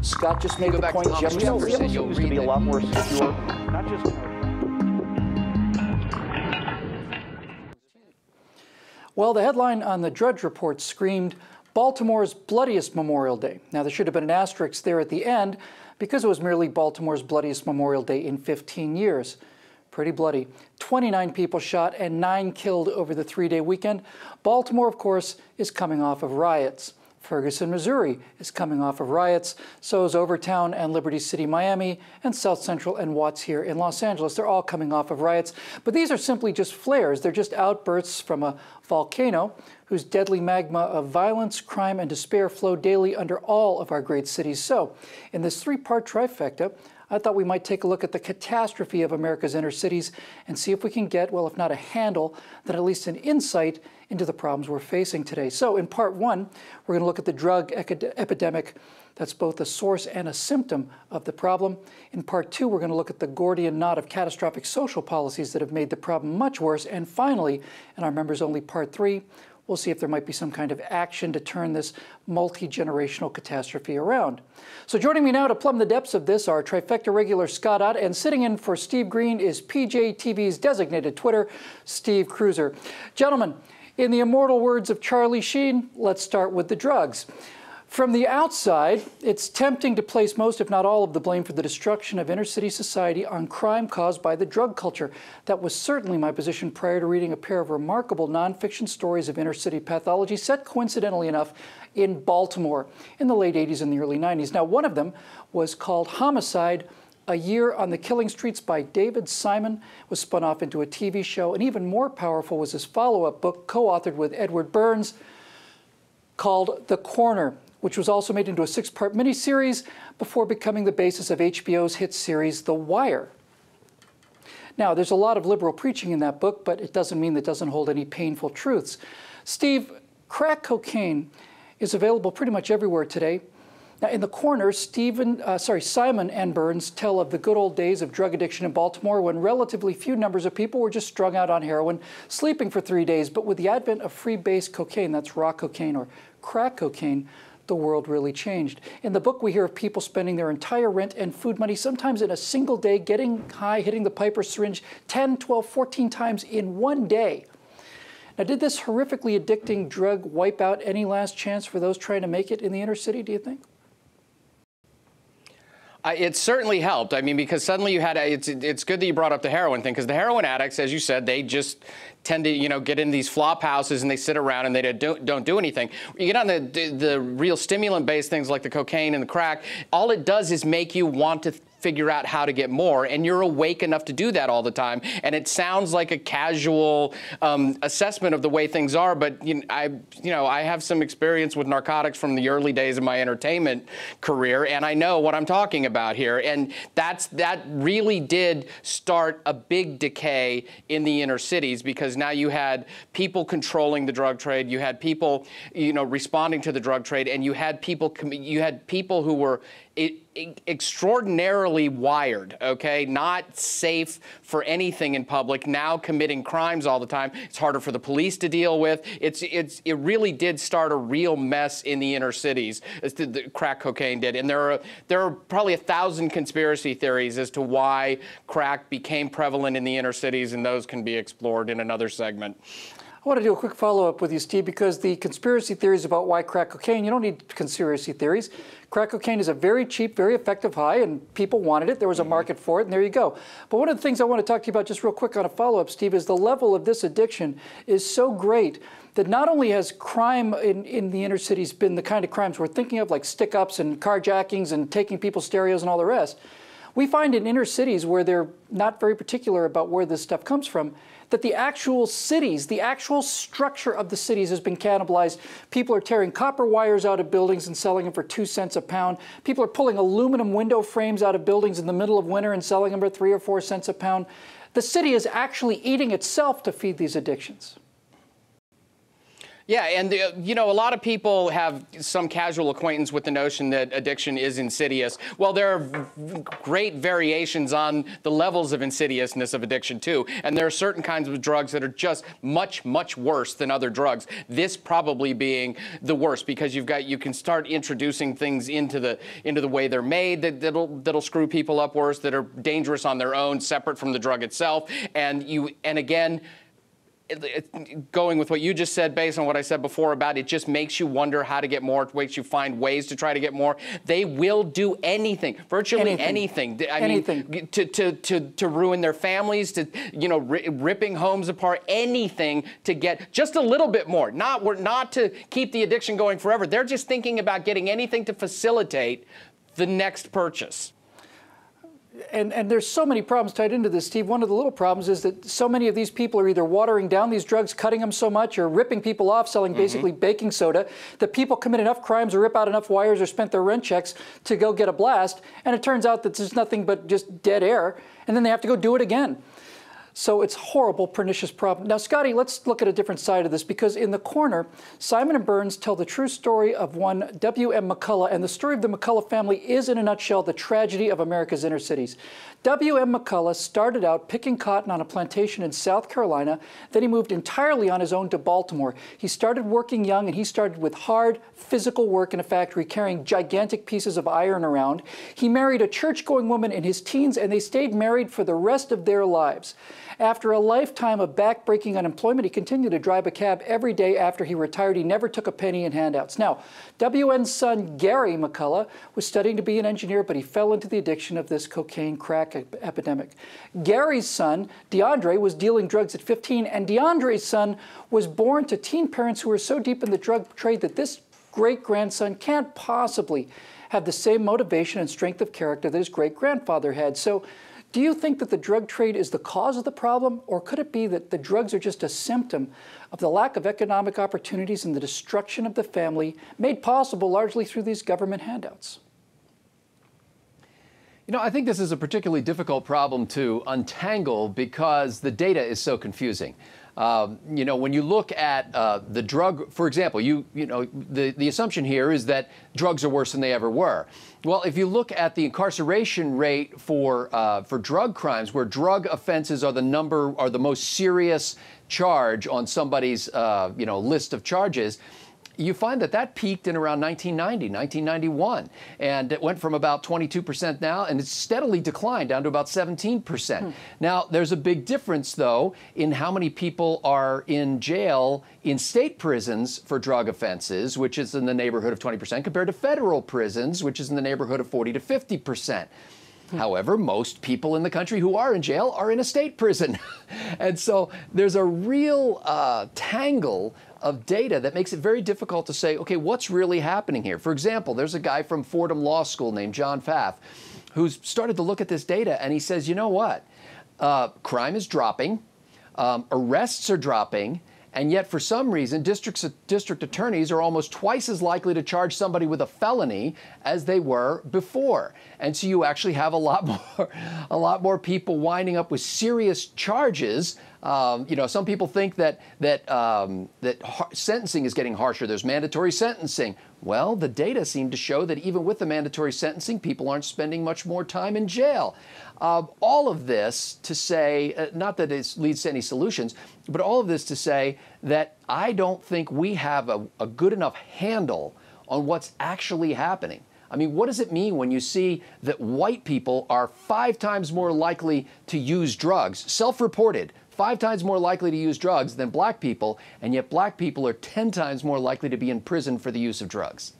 Scott just made the point. Jefferson seems to be a lot more secure, not just in our... Well, the headline on the Drudge Report screamed, Baltimore's bloodiest Memorial Day. Now, there should have been an asterisk there at the end because it was merely Baltimore's bloodiest Memorial Day in 15 years. Pretty bloody. 29 people shot and 9 killed over the 3-day weekend. Baltimore, of course, is coming off of riots. Ferguson, Missouri is coming off of riots. So is Overtown and Liberty City, Miami, and South Central and Watts here in Los Angeles. They're all coming off of riots. But these are simply just flares. They're just outbursts from a volcano whose deadly magma of violence, crime, and despair flow daily under all of our great cities. So in this 3-part trifecta, I thought we might take a look at the catastrophe of America's inner cities and see if we can get, well, if not a handle, then at least an insight into the problems we're facing today. So in part 1, we're going to look at the drug epidemic that's both a source and a symptom of the problem. In part 2, we're going to look at the Gordian knot of catastrophic social policies that have made the problem much worse. And finally, in our members-only part 3, we'll see if there might be some kind of action to turn this multi-generational catastrophe around. So joining me now to plumb the depths of this are Trifecta regular Scott Ott, and sitting in for Steve Green is PJTV's designated Twitter, Steve Cruiser. Gentlemen, in the immortal words of Charlie Sheen, let's start with the drugs. From the outside, it's tempting to place most, if not all, of the blame for the destruction of inner-city society on crime caused by the drug culture. That was certainly my position prior to reading a pair of remarkable nonfiction stories of inner-city pathology set, coincidentally enough, in Baltimore in the late 80s and the early 90s. Now, one of them was called Homicide: A Year on the Killing Streets by David Simon. Was spun off into a TV show, and even more powerful was his follow-up book, co-authored with Edward Burns, called The Corner, which was also made into a 6-part miniseries before becoming the basis of HBO's hit series The Wire. Now, there's a lot of liberal preaching in that book, but it doesn't mean that it doesn't hold any painful truths. Steve, crack cocaine is available pretty much everywhere today. Now, in The Corner, Simon and Burns tell of the good old days of drug addiction in Baltimore when relatively few numbers of people were just strung out on heroin, sleeping for 3 days. But with the advent of free-base cocaine, that's raw cocaine or crack cocaine, the world really changed. In the book, we hear of people spending their entire rent and food money, sometimes in a single day, getting high, hitting the Piper syringe 10, 12, 14 times in one day. Now, did this horrifically addicting drug wipe out any last chance for those trying to make it in the inner city, do you think? It certainly helped. I mean, because suddenly you had it's good that you brought up the heroin thing, because the heroin addicts, as you said, they just tend to, you know, get in these flop houses and they sit around and they don't do anything. You get on the real stimulant-based things like the cocaine and the crack, all it does is make you want to figure out how to get more, and you're awake enough to do that all the time. And it sounds like a casual assessment of the way things are, but I have some experience with narcotics from the early days of my entertainment career, and I know what I'm talking about here. And that really did start a big decay in the inner cities, because now you had people controlling the drug trade, you had people, responding to the drug trade, and you had people who were extraordinarily wired, okay, not safe for anything in public, now committing crimes all the time. It's harder for the police to deal with. It really did start a real mess in the inner cities, as the crack cocaine did. And there are probably 1,000 conspiracy theories as to why crack became prevalent in the inner cities, and those can be explored in another segment. I want to do a quick follow-up with you, Steve, because the conspiracy theories about why crack cocaine, you don't need conspiracy theories. Crack cocaine is a very cheap, very effective high, and people wanted it. There was a market for it, and there you go. But one of the things I want to talk to you about just real quick on a follow-up, Steve, is the level of this addiction is so great that not only has crime in the inner cities been the kind of crimes we're thinking of, like stick-ups and carjackings and taking people's stereos and all the rest, we find in inner cities where they're not very particular about where this stuff comes from, that the actual cities, the actual structure of the cities has been cannibalized. People are tearing copper wires out of buildings and selling them for 2 cents a pound. People are pulling aluminum window frames out of buildings in the middle of winter and selling them for 3 or 4 cents a pound. The city is actually eating itself to feed these addictions. Yeah, and you know, a lot of people have some casual acquaintance with the notion that addiction is insidious. Well, there are great variations on the levels of insidiousness of addiction too, and there are certain kinds of drugs that are just much, much worse than other drugs. This probably being the worst, because you can start introducing things into the way they're made that'll screw people up worse, that are dangerous on their own, separate from the drug itself, and again, going with what you just said, based on what I said before about it just makes you wonder how to get more. It makes you find ways to try to get more. They will do anything, virtually anything. I mean, to ruin their families, to ripping homes apart, anything to get just a little bit more. Not to keep the addiction going forever. They're just thinking about getting anything to facilitate the next purchase. And there's so many problems tied into this, Steve. One of the little problems is that so many of these people are either watering down these drugs, cutting them so much, or ripping people off, selling basically baking soda, that people commit enough crimes or rip out enough wires or spent their rent checks to go get a blast. And it turns out that there's nothing but just dead air. And then they have to go do it again. So it's a horrible, pernicious problem. Now, Scotty, let's look at a different side of this, because in The Corner, Simon and Burns tell the true story of one W.M. McCullough, and the story of the McCullough family is, in a nutshell, the tragedy of America's inner cities. W.M. McCullough started out picking cotton on a plantation in South Carolina. Then he moved entirely on his own to Baltimore. He started working young, and he started with hard, physical work in a factory, carrying gigantic pieces of iron around. He married a church-going woman in his teens, and they stayed married for the rest of their lives. After a lifetime of back-breaking unemployment, he continued to drive a cab every day after he retired. He never took a penny in handouts. Now, W.N.'s son, Gary McCullough, was studying to be an engineer, but he fell into the addiction of this cocaine crack epidemic. Gary's son, DeAndre, was dealing drugs at 15, and DeAndre's son was born to teen parents who were so deep in the drug trade that this great-grandson can't possibly have the same motivation and strength of character that his great-grandfather had. So, do you think that the drug trade is the cause of the problem, or could it be that the drugs are just a symptom of the lack of economic opportunities and the destruction of the family, made possible largely through these government handouts? You know, I think this is a particularly difficult problem to untangle because the data is so confusing. When you look at the drug, for example, the assumption here is that drugs are worse than they ever were. Well, if you look at the incarceration rate for drug crimes, where drug offenses are the most serious charge on somebody's list of charges, you find that peaked in around 1990, 1991, and it went from about 22% now, and it's steadily declined down to about 17%. Now, there's a big difference, though, in how many people are in jail in state prisons for drug offenses, which is in the neighborhood of 20%, compared to federal prisons, which is in the neighborhood of 40 to 50%. However, most people in the country who are in jail are in a state prison. And so there's a real tangle of data that makes it very difficult to say, okay, what's really happening here? For example, there's a guy from Fordham Law School named John Pfaff who's started to look at this data, and he says, you know what? Crime is dropping, arrests are dropping, and yet for some reason, district attorneys are almost twice as likely to charge somebody with a felony as they were before. And so you actually have a lot more people winding up with serious charges. Some people think that sentencing is getting harsher. There's mandatory sentencing. Well, the data seem to show that even with the mandatory sentencing, people aren't spending much more time in jail. All of this to say, not that it leads to any solutions, but all of this to say that I don't think we have a good enough handle on what's actually happening. I mean, what does it mean when you see that white people are 5 times more likely to use drugs, self-reported, 5 times more likely to use drugs than black people, and yet black people are 10 times more likely to be in prison for the use of drugs?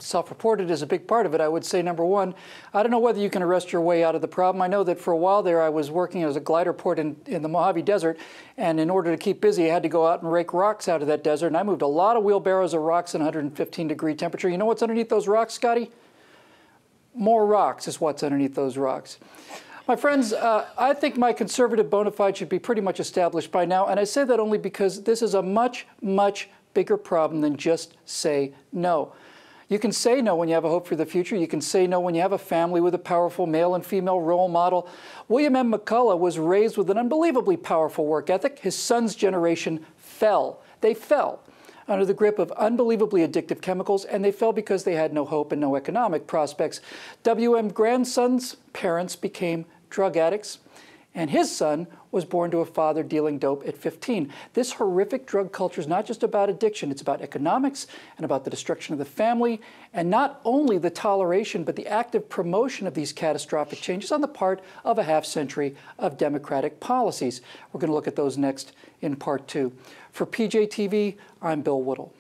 Self-reported is a big part of it. I would say, number one, I don't know whether you can arrest your way out of the problem. I know that for a while there I was working as a glider port in the Mojave Desert, and in order to keep busy I had to go out and rake rocks out of that desert, and I moved a lot of wheelbarrows of rocks in 115-degree temperature. You know what's underneath those rocks, Scotty? More rocks is what's underneath those rocks. My friends, I think my conservative bona fide should be pretty much established by now, and I say that only because this is a much, much bigger problem than just say no. You can say no when you have a hope for the future. You can say no when you have a family with a powerful male and female role model. William M. McCullough was raised with an unbelievably powerful work ethic. His son's generation fell. They fell. under the grip of unbelievably addictive chemicals, and they fell because they had no hope and no economic prospects. W.M. Grandson's parents became drug addicts, and his son was born to a father dealing dope at 15. This horrific drug culture is not just about addiction, it's about economics and about the destruction of the family, and not only the toleration, but the active promotion of these catastrophic changes on the part of a half-century of Democratic policies. We're going to look at those next in part 2. For PJTV, I'm Bill Woodall.